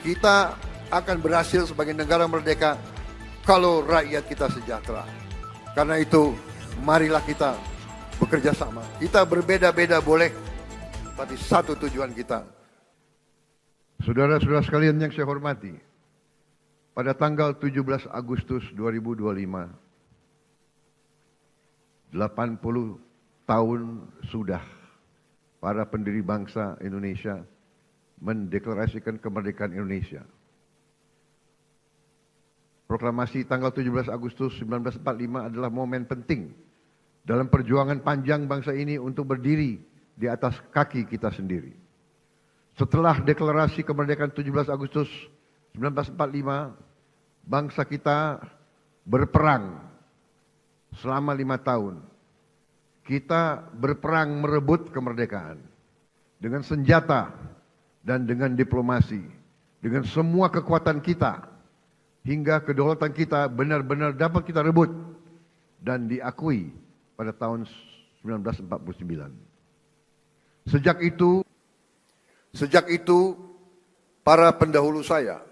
Kita akan berhasil sebagai negara merdeka kalau rakyat kita sejahtera. Karena itu, marilah kita bekerja sama. Kita berbeda-beda boleh, tapi satu tujuan kita. Saudara-saudara sekalian yang saya hormati, pada tanggal 17 Agustus 2025, 80 tahun sudah para pendiri bangsa Indonesia mendeklarasikan kemerdekaan Indonesia. Proklamasi tanggal 17 Agustus 1945 adalah momen penting dalam perjuangan panjang bangsa ini untuk berdiri di atas kaki kita sendiri. Setelah deklarasi kemerdekaan 17 Agustus 1945, bangsa kita berperang selama 5 tahun. Kita berperang merebut kemerdekaan dengan senjata dan dengan diplomasi, dengan semua kekuatan kita, hingga kedaulatan kita benar-benar dapat kita rebut dan diakui pada tahun 1949. Sejak itu, para pendahulu saya,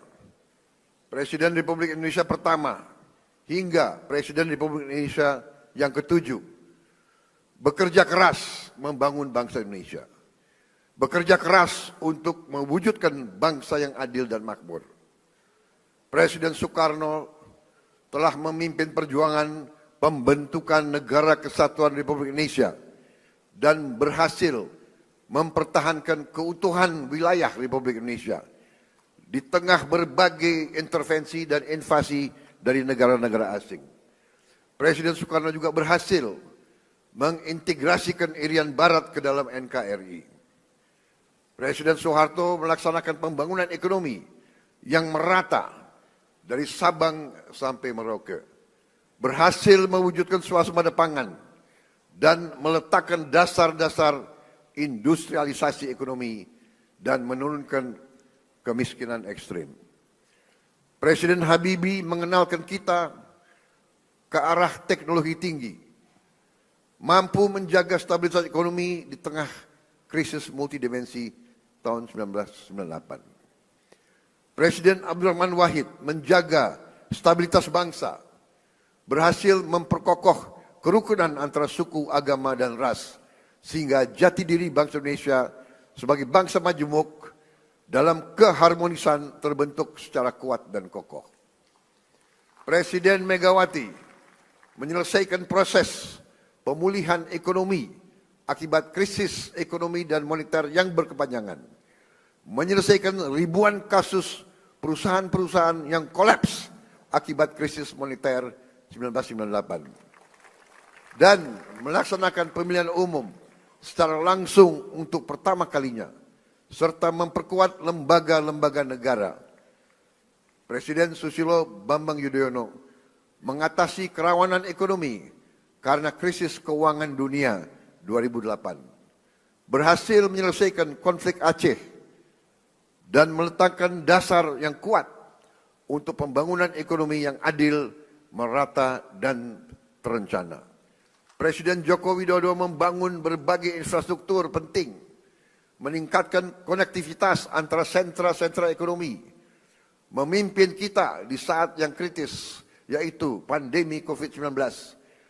Presiden Republik Indonesia pertama hingga Presiden Republik Indonesia yang ketujuh, bekerja keras membangun bangsa Indonesia. Bekerja keras untuk mewujudkan bangsa yang adil dan makmur. Presiden Soekarno telah memimpin perjuangan pembentukan Negara Kesatuan Republik Indonesia dan berhasil mempertahankan keutuhan wilayah Republik Indonesia di tengah berbagai intervensi dan invasi dari negara-negara asing. Presiden Soekarno juga berhasil mengintegrasikan Irian Barat ke dalam NKRI. Presiden Soeharto melaksanakan pembangunan ekonomi yang merata dari Sabang sampai Merauke. Berhasil mewujudkan swasembada pangan dan meletakkan dasar-dasar industrialisasi ekonomi dan menurunkan kemiskinan ekstrim. Presiden Habibie mengenalkan kita ke arah teknologi tinggi, mampu menjaga stabilitas ekonomi di tengah krisis multidimensi tahun 1998. Presiden Abdurrahman Wahid menjaga stabilitas bangsa, berhasil memperkokoh kerukunan antara suku, agama, dan ras, sehingga jati diri bangsa Indonesia sebagai bangsa majemuk dalam keharmonisan terbentuk secara kuat dan kokoh. Presiden Megawati menyelesaikan proses pemulihan ekonomi akibat krisis ekonomi dan moneter yang berkepanjangan. Menyelesaikan ribuan kasus perusahaan-perusahaan yang kolaps akibat krisis moneter 1998. Dan melaksanakan pemilihan umum secara langsung untuk pertama kalinya, serta memperkuat lembaga-lembaga negara. Presiden Susilo Bambang Yudhoyono mengatasi kerawanan ekonomi karena krisis keuangan dunia 2008. Berhasil menyelesaikan konflik Aceh dan meletakkan dasar yang kuat untuk pembangunan ekonomi yang adil, merata, dan terencana. Presiden Joko Widodo membangun berbagai infrastruktur penting, meningkatkan konektivitas antara sentra-sentra ekonomi, memimpin kita di saat yang kritis, yaitu pandemi COVID-19,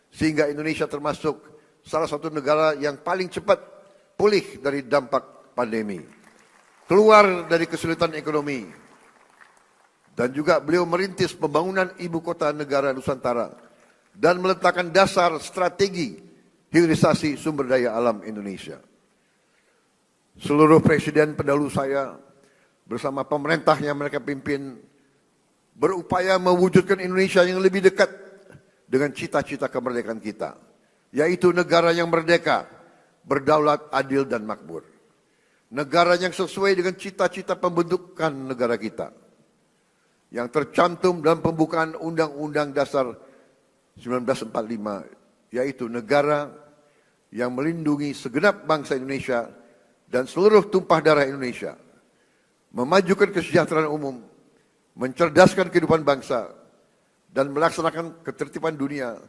sehingga Indonesia termasuk salah satu negara yang paling cepat pulih dari dampak pandemi, keluar dari kesulitan ekonomi, dan juga beliau merintis pembangunan ibu kota negara Nusantara dan meletakkan dasar strategi hilirisasi sumber daya alam Indonesia. Seluruh presiden pendahulu saya bersama pemerintah yang mereka pimpin berupaya mewujudkan Indonesia yang lebih dekat dengan cita-cita kemerdekaan kita, yaitu negara yang merdeka, berdaulat, adil, dan makmur. Negara yang sesuai dengan cita-cita pembentukan negara kita, yang tercantum dalam pembukaan Undang-Undang Dasar 1945, yaitu negara yang melindungi segenap bangsa Indonesia dan seluruh tumpah darah Indonesia, memajukan kesejahteraan umum, mencerdaskan kehidupan bangsa, dan melaksanakan ketertiban dunia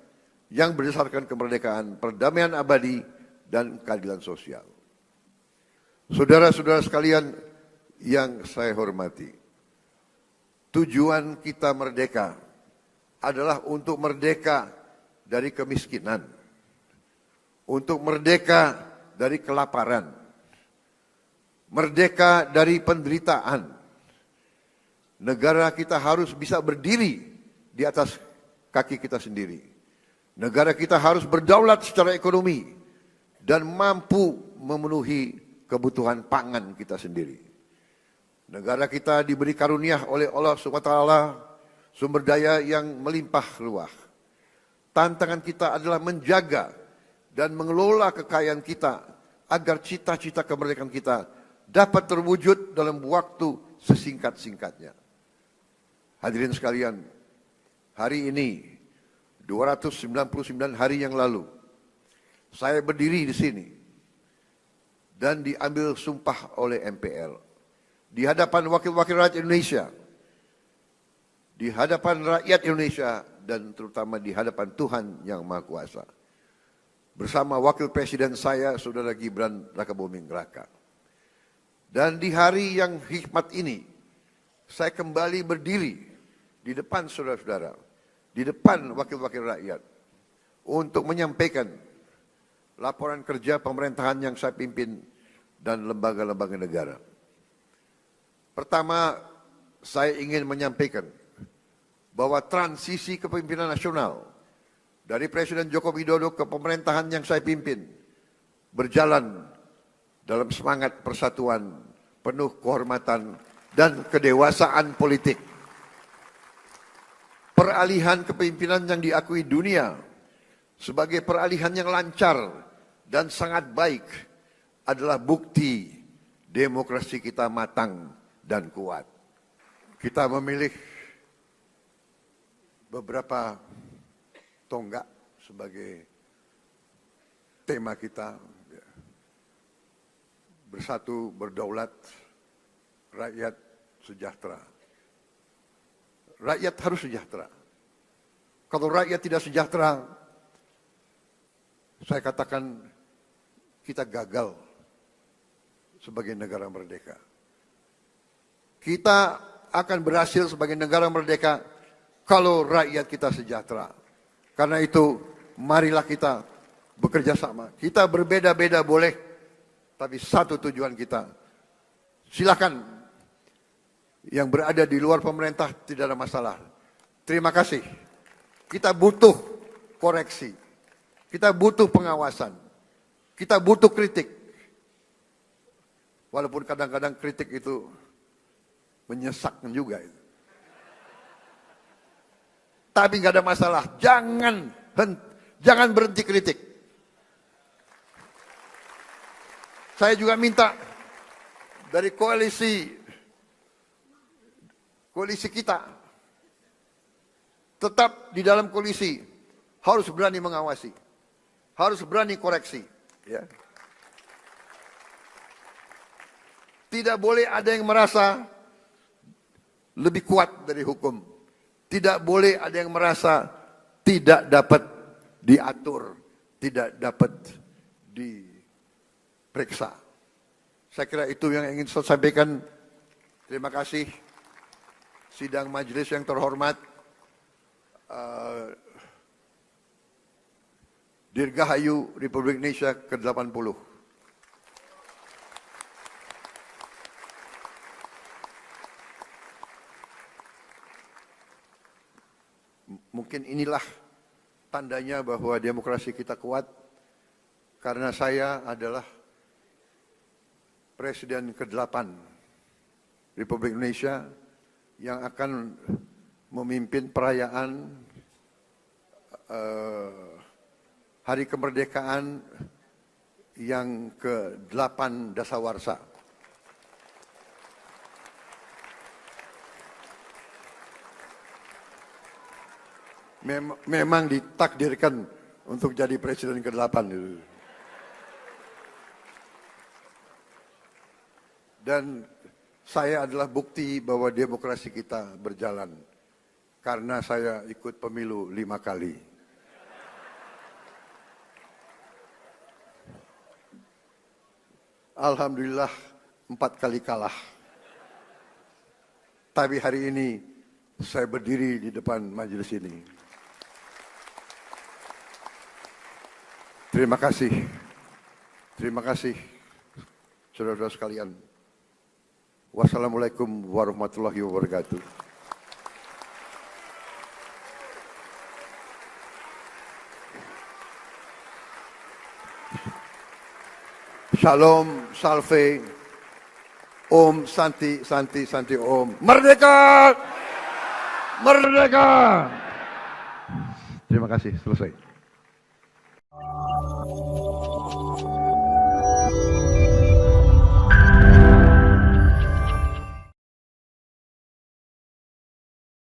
yang berdasarkan kemerdekaan, perdamaian abadi, dan keadilan sosial. Saudara-saudara sekalian yang saya hormati, tujuan kita merdeka adalah untuk merdeka dari kemiskinan, untuk merdeka dari kelaparan, merdeka dari penderitaan. Negara kita harus bisa berdiri di atas kaki kita sendiri. Negara kita harus berdaulat secara ekonomi dan mampu memenuhi kebutuhan pangan kita sendiri. Negara kita diberi karunia oleh Allah SWT sumber daya yang melimpah ruah. Tantangan kita adalah menjaga dan mengelola kekayaan kita agar cita-cita kemerdekaan kita dapat terwujud dalam waktu sesingkat-singkatnya. Hadirin sekalian, hari ini 299 hari yang lalu saya berdiri di sini dan diambil sumpah oleh MPR di hadapan wakil-wakil rakyat Indonesia, di hadapan rakyat Indonesia, dan terutama di hadapan Tuhan Yang Maha Kuasa. Bersama wakil presiden saya, Saudara Gibran Rakabuming Raka. Dan di hari yang hikmat ini, saya kembali berdiri di depan saudara-saudara, di depan wakil-wakil rakyat, untuk menyampaikan laporan kerja pemerintahan yang saya pimpin dan lembaga-lembaga negara. Pertama, saya ingin menyampaikan bahwa transisi kepemimpinan nasional dari Presiden Joko Widodo ke pemerintahan yang saya pimpin berjalan dalam semangat persatuan, penuh kehormatan dan kedewasaan politik. Peralihan kepemimpinan yang diakui dunia sebagai peralihan yang lancar dan sangat baik adalah bukti demokrasi kita matang dan kuat. Kita memilih beberapa tonggak sebagai tema kita. Bersatu, berdaulat, rakyat sejahtera. Rakyat harus sejahtera. Kalau rakyat tidak sejahtera, saya katakan kita gagal sebagai negara merdeka. Kita akan berhasil sebagai negara merdeka kalau rakyat kita sejahtera. Karena itu, marilah kita bekerja sama. Kita berbeda-beda boleh, tapi satu tujuan kita. Silakan yang berada di luar pemerintah tidak ada masalah. Terima kasih. Kita butuh koreksi. Kita butuh pengawasan. Kita butuh kritik. Walaupun kadang-kadang kritik itu menyesakkan juga itu. Tapi nggak ada masalah. Jangan berhenti kritik. Saya juga minta dari koalisi kita tetap di dalam koalisi harus berani mengawasi, harus berani koreksi. Ya. Tidak boleh ada yang merasa lebih kuat dari hukum. Tidak boleh ada yang merasa tidak dapat diatur, tidak dapat diperiksa. Saya kira itu yang ingin saya sampaikan. Terima kasih. Sidang majelis yang terhormat, Dirgahayu Republik Indonesia ke-80. Mungkin inilah tandanya bahwa demokrasi kita kuat, karena saya adalah Presiden ke-8 Republik Indonesia yang akan memimpin perayaan Hari Kemerdekaan yang ke-8 Dasawarsa. Memang ditakdirkan untuk jadi presiden ke-8 itu. Dan saya adalah bukti bahwa demokrasi kita berjalan. Karena saya ikut pemilu 5 kali. Alhamdulillah 4 kali kalah. Tapi hari ini saya berdiri di depan majelis ini. Terima kasih. Terima kasih, saudara-saudara sekalian. Wassalamualaikum warahmatullahi wabarakatuh. Shalom, salve, Om, Santi, Santi, Santi, Om. Merdeka! Merdeka! Terima kasih, selesai.